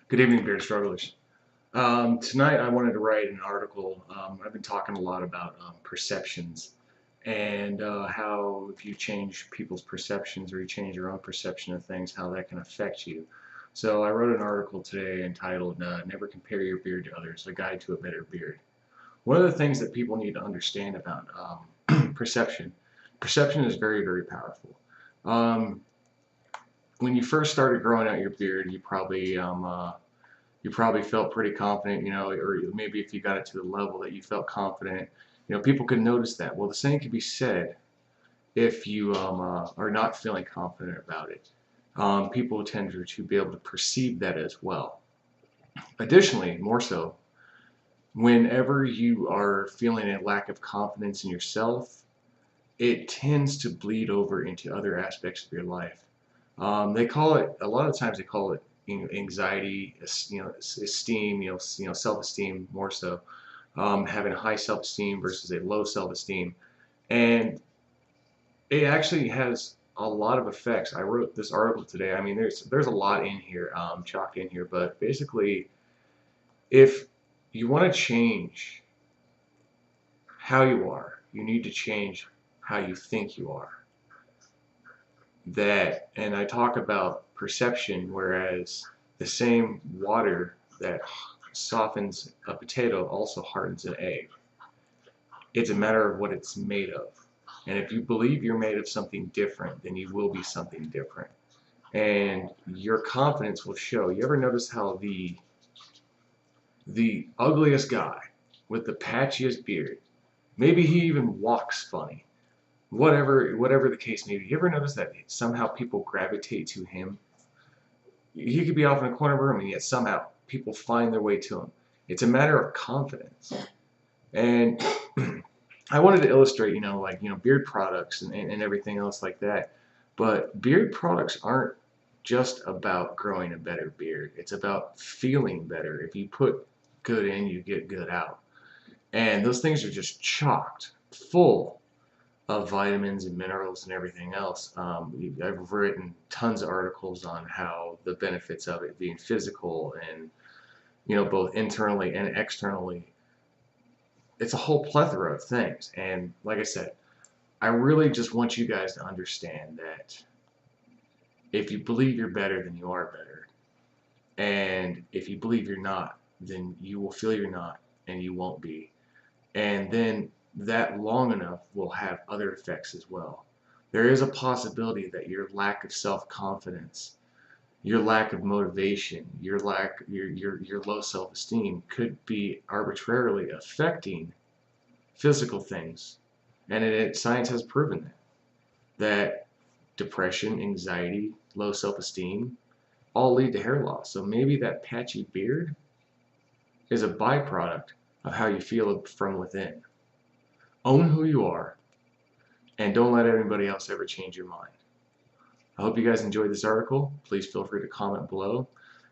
Good evening, beer strugglers. Tonight I wanted to write an article. I've been talking a lot about perceptions and how if you change people's perceptions or you change your own perception of things, how that can affect you. So I wrote an article today entitled Never Compare Your Beard to Others, A Guide to a Better Beard. One of the things that people need to understand about perception is very, very powerful. Um, when you first started growing out your beard, you probably felt pretty confident, or maybe if you got it to the level that you felt confident, people could notice that. Well, the same could be said if you are not feeling confident about it. People tend to be able to perceive that as well. Additionally, more so, whenever you are feeling a lack of confidence in yourself, it tends to bleed over into other aspects of your life. They call it a lot of times. They call it anxiety, esteem, self-esteem more so. Having a high self-esteem versus a low self-esteem, and it actually has a lot of effects. I wrote this article today. I mean, there's a lot in here, chalked in here, but basically, if you want to change how you are, you need to change how you think you are. And I talk about perception, whereas the same water that softens a potato also hardens an egg. It's a matter of what it's made of. And if you believe you're made of something different, then you will be something different. And your confidence will show. You ever notice how the ugliest guy with the patchiest beard, maybe he even walks funny, whatever the case may be. You ever notice that somehow people gravitate to him? He could be off in a corner of a room, and yet somehow people find their way to him. It's a matter of confidence. And I wanted to illustrate, beard products and everything else like that. But beard products aren't just about growing a better beard. It's about feeling better. If you put good in, you get good out. And those things are just chocked full of vitamins and minerals and everything else. I've written tons of articles on how the benefits of it being physical and, both internally and externally. It's a whole plethora of things. And like I said, I really just want you guys to understand that if you believe you're better, then you are better. And if you believe you're not, then you will feel you're not and you won't be. And then that long enough will have other effects as well. There is a possibility that your lack of self-confidence, your lack of motivation, your low self-esteem could be arbitrarily affecting physical things. And science has proven that depression, anxiety, low self-esteem all lead to hair loss. So maybe that patchy beard is a byproduct of how you feel from within. Own who you are, and don't let anybody else ever change your mind. I hope you guys enjoyed this article. Please feel free to comment below.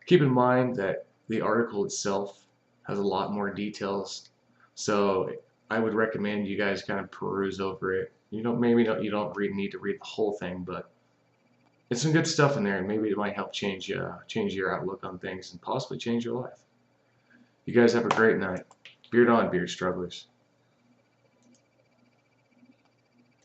Keep in mind that the article itself has a lot more details, so I would recommend you guys kind of peruse over it. You don't need to read the whole thing, but it's some good stuff in there, and maybe it might help change your outlook on things and possibly change your life. You guys have a great night. Beard on, beard strugglers.